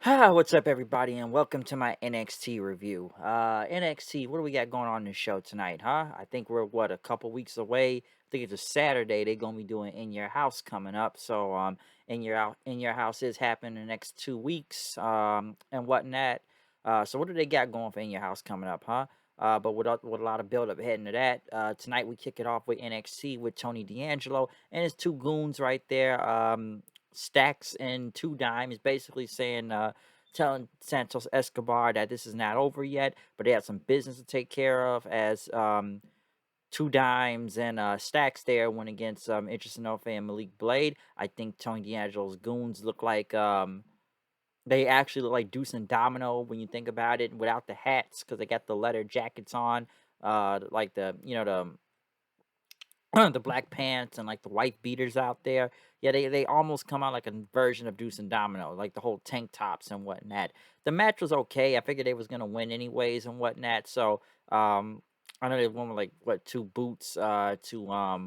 What's up, everybody, and welcome to my NXT review. NXT, what do we got going on in the show tonight, huh? I think we're, a couple weeks away. I think it's a Saturday. They're gonna be doing In Your House coming up. So, In Your House is happening in the next 2 weeks, and whatnot. So what do they got going for In Your House coming up, huh? But with a lot of build up heading to that, tonight we kick it off with NXT with Tony D'Angelo and his two goons right there. Stacks and Two Dimes basically saying, telling Santos Escobar that this is not over yet, but they have some business to take care of as Two Dimes and Stacks there went against Interest Enofe and Malik Blade. I think Tony D'Angelo's goons look like they actually look like Deuce and Domino when you think about it without the hats because they got the leather jackets on, like the the black pants and like the white beaters out there. Yeah, they almost come out like a version of Deuce and Domino, like the whole tank tops and whatnot. The match was okay. I figured they was gonna win anyways and whatnot. So I know they won with like what two boots to I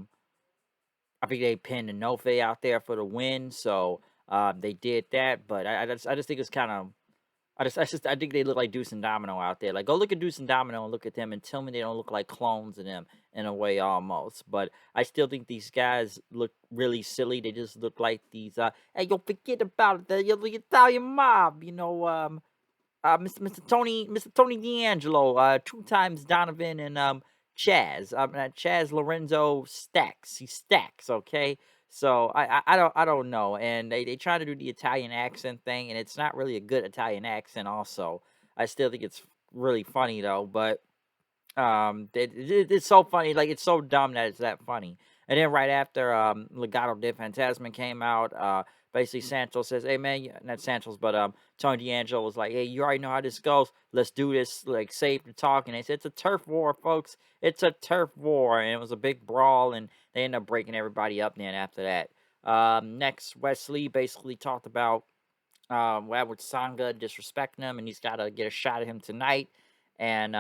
think they pinned Inoue out there for the win. So they did that, but I just think it's kind of I think they look like Deuce and Domino out there. Like, go look at Deuce and Domino and look at them and tell me they don't look like clones of them in a way almost. But I still think these guys look really silly. They just look like these. Hey, yo, forget about the Italian mob. Mr. Tony D'Angelo, two times Donovan and Chaz. Chaz Lorenzo Stacks. He stacks, okay? So I don't know. And they try to do the Italian accent thing, and it's not really a good Italian accent. Also, I still think it's really funny though. But it's so funny, like it's so dumb that it's that funny. And then right after Legado de Fantasma came out, basically Santos says, "Hey man, not Santos, but Tony D'Angelo was like, hey, you already know how this goes. Let's do this, like save the talk." And they said it's a turf war, folks. It's a turf war, and it was a big brawl, and they ended up breaking everybody up. Then after that, next Wesley basically talked about what happened with Sanga disrespecting him, and he's got to get a shot at him tonight. And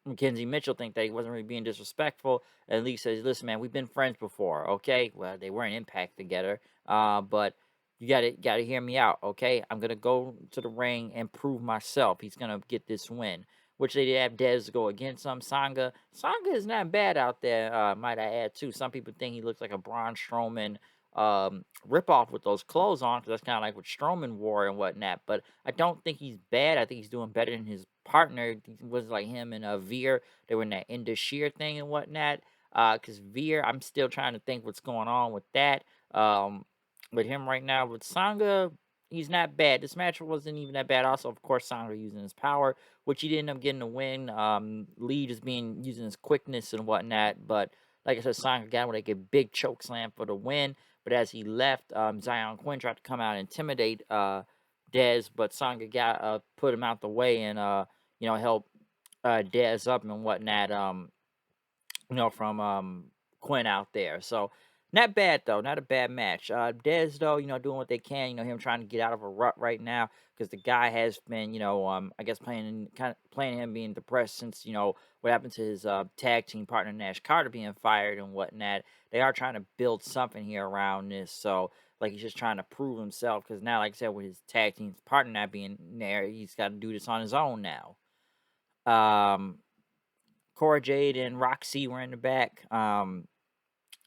Mackenzie Mitchell think that he wasn't really being disrespectful. And Lee says, "Listen, man, we've been friends before, okay? Well, they were in Impact together, but you gotta hear me out, okay? I'm gonna go to the ring and prove myself. He's gonna get this win." Which they did have Dez go against him. Sanga is not bad out there, might I add too. Some people think he looks like a Braun Strowman ripoff with those clothes on, because that's kind of like what Strowman wore and whatnot. But I don't think he's bad. I think he's doing better than his partner. It was like him and Veer. They were in that Indus Sheer thing and whatnot. Because Veer, I'm still trying to think what's going on with that. With him right now, with Sanga, he's not bad. This match wasn't even that bad. Also, of course, Sanga using his power, which he didn't end up getting the win. Lee just being using his quickness and whatnot. But like I said, Sanga got with like a big choke slam for the win. But as he left, Zion Quinn tried to come out and intimidate Dez, but Sanga got put him out the way and help Dez up and whatnot. From Quinn out there. So not bad though, not a bad match. Dez though, doing what they can. Him trying to get out of a rut right now because the guy has been, I guess playing him being depressed since what happened to his tag team partner Nash Carter being fired and whatnot. They are trying to build something here around this, so like he's just trying to prove himself because now, like I said, with his tag team partner not being there, he's got to do this on his own now. Um, Cora Jade and Roxy were in the back, talking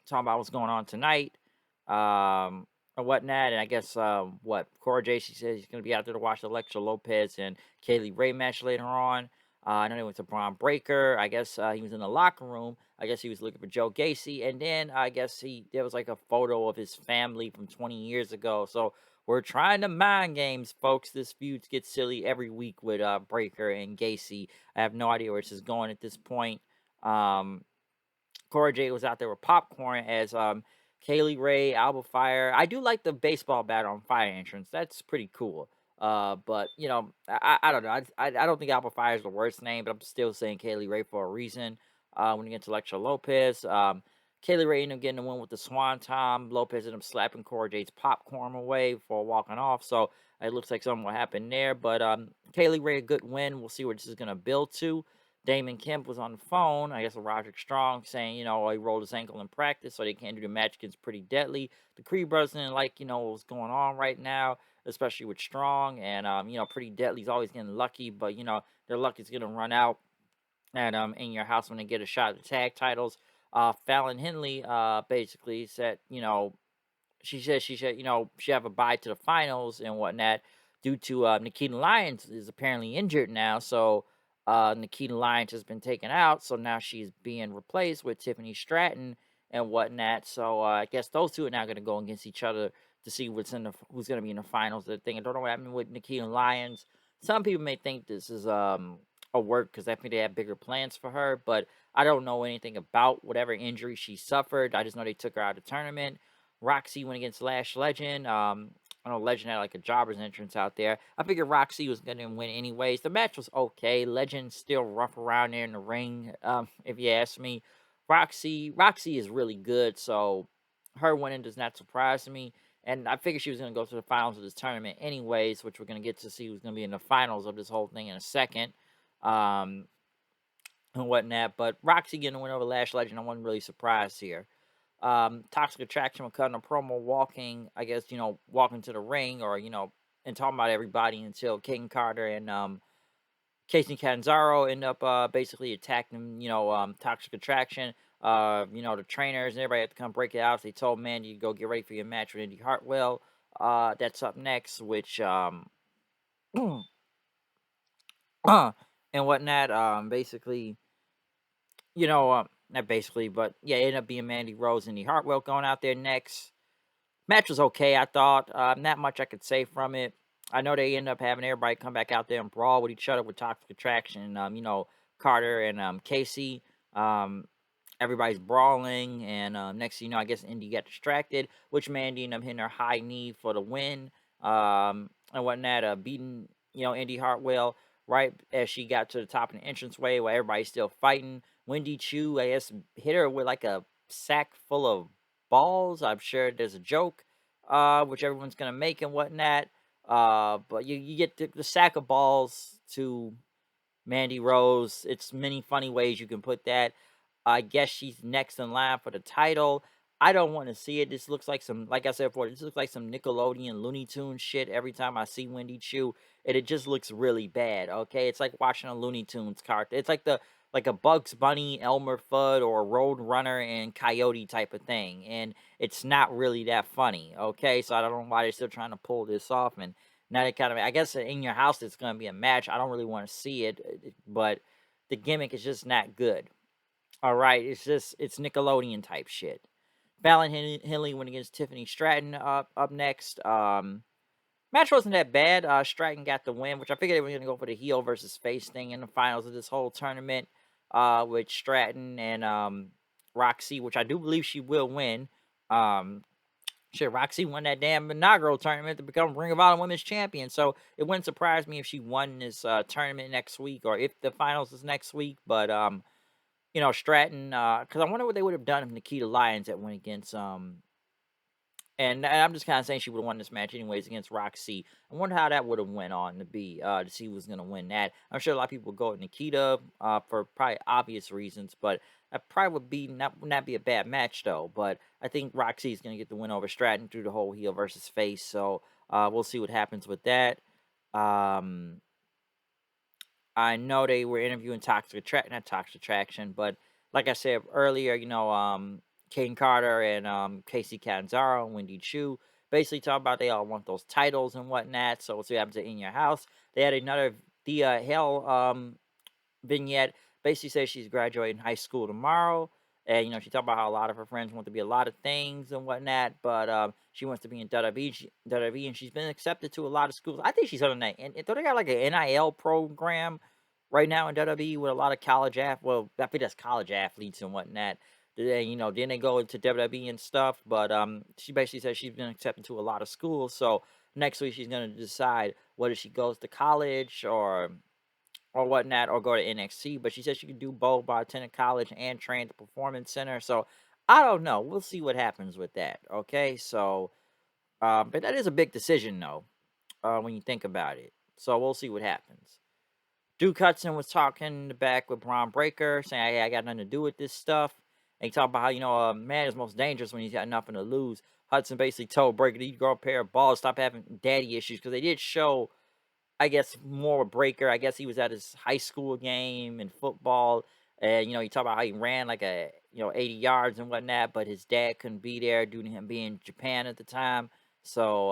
about what's going on tonight, or whatnot. And I guess what Cora Jade, she says she's gonna be out there to watch the Elektra Lopez and Kaylee Ray match later on. I know they went to Braun Breaker. I guess he was in the locker room. I guess he was looking for Joe Gacy, and then I guess there was like a photo of his family from 20 years ago. So we're trying to mind games, folks. This feud gets silly every week with Breaker and Gacy. I have no idea where this is going at this point. Cora Jade was out there with popcorn as Kaylee Ray, Alba Fire. I do like the baseball bat on fire entrance. That's pretty cool. But I don't know. I don't think Alba Fire is the worst name, but I'm still saying Kaylee Ray for a reason. When you get to Electra Lopez, Kaylee Ray ended up getting the win with the Swan Tom. Lopez ended up slapping Cora Jade's popcorn away before walking off. So it looks like something will happen there. But Kaylee Ray, a good win. We'll see where this is gonna build to. Damon Kemp was on the phone, I guess, with Roderick Strong, saying, he rolled his ankle in practice, so they can't do the match against Pretty Deadly. The Creed brothers didn't like, what's going on right now. especially with Strong and Pretty Deadly's always getting lucky, but their luck is gonna run out at In Your House when they get a shot at the tag titles. Fallon Henley basically said, she said, she have a bye to the finals and whatnot due to Nikita Lyons is apparently injured now. So Nikita Lyons has been taken out. So now she's being replaced with Tiffany Stratton and whatnot. So I guess those two are now going to go against each other to see who's going to be in the finals. The thing I don't know what happened with Nikita Lyons. Some people may think this is a work because I think they have bigger plans for her, but I don't know anything about whatever injury she suffered. I just know they took her out of the tournament. Roxy went against Lash Legend. I know Legend had like a jobber's entrance out there. I figured Roxy was going to win anyways. The match was okay. Legend still rough around there in the ring, if you ask me. Roxy is really good, so her winning does not surprise me. And I figured she was going to go to the finals of this tournament anyways, which we're going to get to see who's going to be in the finals of this whole thing in a second. Um, and whatnot. But Roxy getting a win over Lash Legend, I wasn't really surprised here. Toxic Attraction was cutting a promo walking, I guess, walking to the ring or, and talking about everybody until King Carter and Casey Canzaro end up basically attacking, Toxic Attraction. The trainers and everybody had to come break it out. They told Mandy to go get ready for your match with Indy Hartwell. That's up next, which and whatnot. Basically, not basically, but yeah, it ended up being Mandy Rose and Indy Hartwell going out there next. Match was okay, I thought. Not much I could say from it. I know they end up having everybody come back out there and brawl with each other with Toxic Attraction. Carter and Casey. Um, Everybody's brawling, and next thing you know, I guess Indy got distracted, which Mandy ended up hitting her high knee for the win. And whatnot, beating Indy Hartwell right as she got to the top of the entranceway while everybody's still fighting. Wendy Chu, I guess, hit her with like a sack full of balls. I'm sure there's a joke, which everyone's gonna make and whatnot. But you get the sack of balls to Mandy Rose. It's many funny ways you can put that. I guess she's next in line for the title. I don't want to see it. This looks like like I said before, this looks like some Nickelodeon Looney Tunes shit every time I see Wendy Chu. And it just looks really bad, okay? It's like watching a Looney Tunes cartoon. It's like a Bugs Bunny, Elmer Fudd, or Road Runner and Coyote type of thing. And it's not really that funny, okay? So I don't know why they're still trying to pull this off. And now they kind of, I guess In Your House it's going to be a match. I don't really want to see it, but the gimmick is just not good. All right, it's Nickelodeon type shit. Fallon Henley went against Tiffany Stratton up next. Match wasn't that bad. Stratton got the win, which I figured they were going to go for the heel versus face thing in the finals of this whole tournament with Stratton and Roxy, which I do believe she will win. Shit, Roxy won that damn inaugural tournament to become Ring of Honor Women's Champion. So it wouldn't surprise me if she won this tournament next week or if the finals is next week. But Stratton, because I wonder what they would have done if Nikita Lyons had went against and I'm just kind of saying she would have won this match anyways against Roxy. I wonder how that would have went on to be to see who was gonna win that. I'm sure a lot of people would go with Nikita for probably obvious reasons, but that probably would be not be a bad match though. But I think Roxy is gonna get the win over Stratton through the whole heel versus face. So we'll see what happens with that. Um, I know they were interviewing not Toxic Attraction, but like I said earlier, Kane Carter and Casey Canzaro and Wendy Chu basically talk about they all want those titles and whatnot. So we'll see what happens In Your House. They had another Thea Hell vignette. Basically says she's graduating high school tomorrow. And, she talked about how a lot of her friends want to be a lot of things and whatnot, but she wants to be in WWE, and she's been accepted to a lot of schools. I think she's on that. And don't they got like an NIL program right now in WWE with a lot of college well, I think that's college athletes and whatnot. Then they go into WWE and stuff. But she basically says she's been accepted to a lot of schools. So next week she's gonna decide whether she goes to college or whatnot, or go to NXT. But she said she could do both by attending college and train at the Performance Center. So I don't know. We'll see what happens with that. Okay, so but that is a big decision though, when you think about it. So we'll see what happens. Duke Hudson was talking in the back with Braun Breaker, saying, "Hey, I got nothing to do with this stuff." And he talked about how, a man is most dangerous when he's got nothing to lose. Hudson basically told Breaker to grow a pair of balls, stop having daddy issues, because they did show, I guess, more Breaker. I guess he was at his high school game in football, and you talk about how he ran like 80 yards and whatnot, but his dad couldn't be there due to him being in Japan at the time. So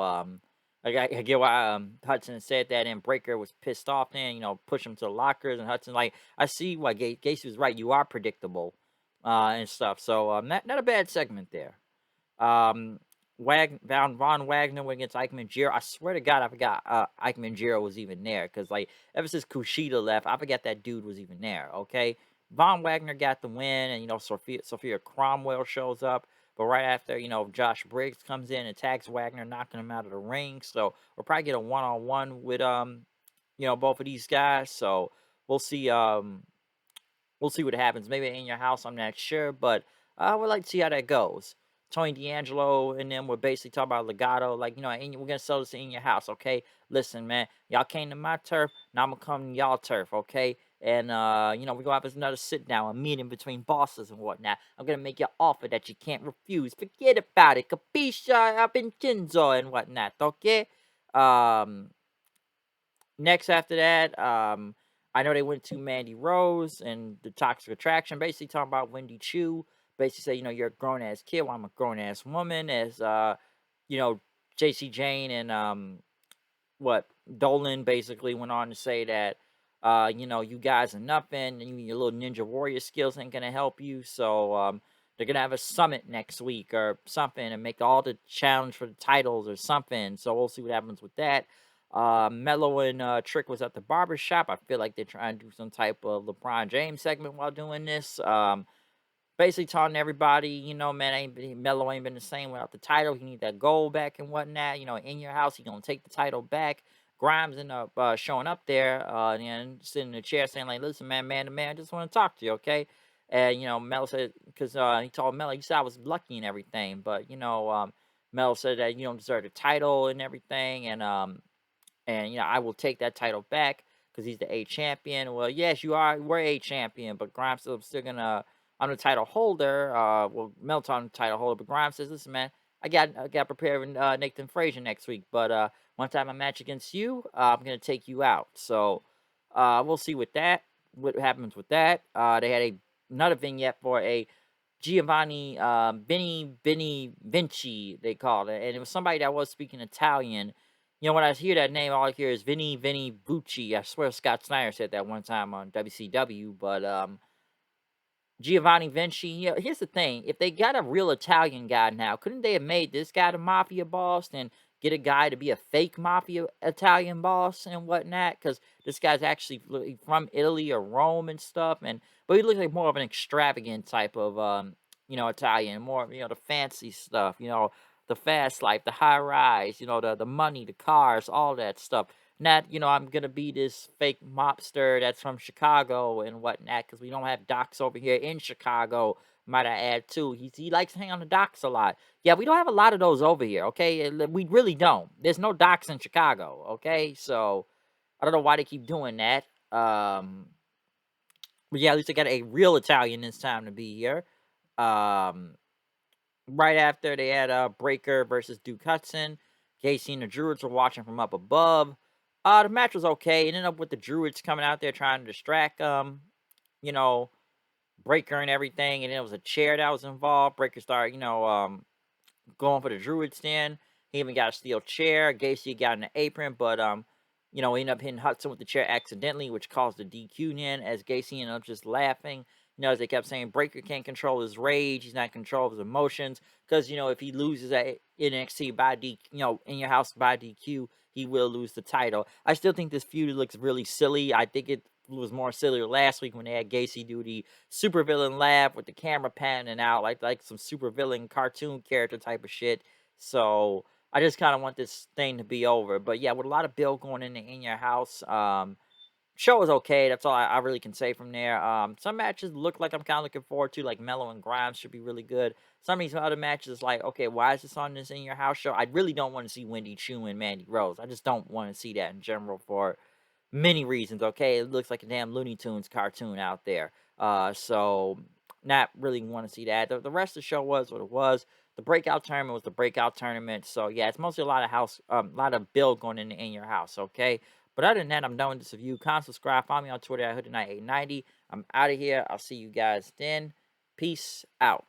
I get why Hudson said that, and Breaker was pissed off. Then push him to the lockers, and Hudson like, I see why Gacy was right. You are predictable, and stuff. So not a bad segment there. Um, Von Wagner went against Ikeman Jiro. I swear to God, I forgot Ikeman Jiro was even there, because like ever since Kushida left, I forgot that dude was even there. Okay, Von Wagner got the win, and Sophia Cromwell shows up, but right after Josh Briggs comes in and tags Wagner, knocking him out of the ring. So we'll probably get a one-on-one with both of these guys. So we'll see. We'll see what happens. Maybe in your house, I'm not sure, but I would like to see how that goes. Tony D'Angelo and them were basically talking about Legato, like, we're gonna sell this in your house, okay? Listen, man, y'all came to my turf, now I'm gonna come to y'all turf, okay? And we're gonna have another sit down, a meeting between bosses and whatnot. I'm gonna make you an offer that you can't refuse. Forget about it, capisce? I've been Chinzo and whatnot, okay? Um, Next after that, I know they went to Mandy Rose and the Toxic Attraction, basically talking about Wendy Chu. Basically say, you're a grown ass kid, well, I'm a grown ass woman. As you know, JC Jane and what Dolan basically went on to say that you guys are nothing, and your little ninja warrior skills ain't gonna help you. So they're gonna have a summit next week or something and make all the challenge for the titles or something. So we'll see what happens with that. Mello and Trick was at the barber shop. I feel like they're trying to do some type of LeBron James segment while doing this. Basically telling everybody, man, Melo ain't been the same without the title. He need that gold back and whatnot. In your house, he gonna take the title back. Grimes ended up showing up there and sitting in the chair saying like, listen, man to man, I just want to talk to you, okay? And Melo said, because he told Melo, you said I was lucky and everything, but Melo said that you don't deserve the title and everything, and I will take that title back because he's the A champion. Well, yes, we're A champion, but Grimes still gonna. I'm the title holder. Melton the title holder, but Grimes says, "Listen, man, I got prepared with Nathan Frazier next week, but once I have a match against you, I'm gonna take you out." So we'll see with that. What happens with that? They had another vignette for a Giovanni Benny Vinci, they called it, and it was somebody that was speaking Italian. When I hear that name, all I hear is Vinny Bucci. I swear Scott Snyder said that one time on WCW, but Giovanni Vinci. Here's the thing: if they got a real Italian guy now, couldn't they have made this guy the mafia boss and get a guy to be a fake mafia Italian boss and whatnot? Because this guy's actually from Italy or Rome and stuff, but he looks like more of an extravagant type of Italian, more the fancy stuff, the fast life, the high rise, the money, the cars, all that stuff. Not, I'm gonna be this fake mobster that's from Chicago and whatnot, because we don't have docks over here in Chicago. Might I add too? He likes to hang on the docks a lot. Yeah, we don't have a lot of those over here. Okay, we really don't. There's no docks in Chicago. Okay, so I don't know why they keep doing that. But yeah, at least they got a real Italian this time to be here. Um, right after they had Breaker versus Duke Hudson. Gacy and the Druids were watching from up above. The match was okay. It ended up with the Druids coming out there trying to distract you know, Breaker and everything, and it was a chair that was involved. Breaker started, going for the Druid stand. He even got a steel chair. Gacy got an apron, but he ended up hitting Hudson with the chair accidentally, which caused the DQ then, as Gacy ended up just laughing. As they kept saying, Breaker can't control his rage. He's not in control of his emotions. Because, if he loses at NXT by DQ, in your house by DQ, he will lose the title. I still think this feud looks really silly. I think it was more sillier last week when they had Gacy do the supervillain laugh with the camera panning out like some supervillain cartoon character type of shit. So I just kind of want this thing to be over. But yeah, with a lot of Bill going in your house, show was okay. That's all I really can say from there. Some matches look like I'm kind of looking forward to, like Mello and Grimes should be really good. Some of these other matches, like, okay, why is this on this in your house show? I really don't want to see Wendy Chu and Mandy Rose. I just don't want to see that in general for many reasons. Okay, it looks like a damn Looney Tunes cartoon out there. So not really want to see that. The rest of the show was what it was. the breakout tournament was the breakout tournament. So yeah, it's mostly a lot of lot of build going in your house. Okay. But other than that, I'm done with this review. Comment, subscribe, follow me on Twitter at HoodieKnight890. I'm out of here. I'll see you guys then. Peace out.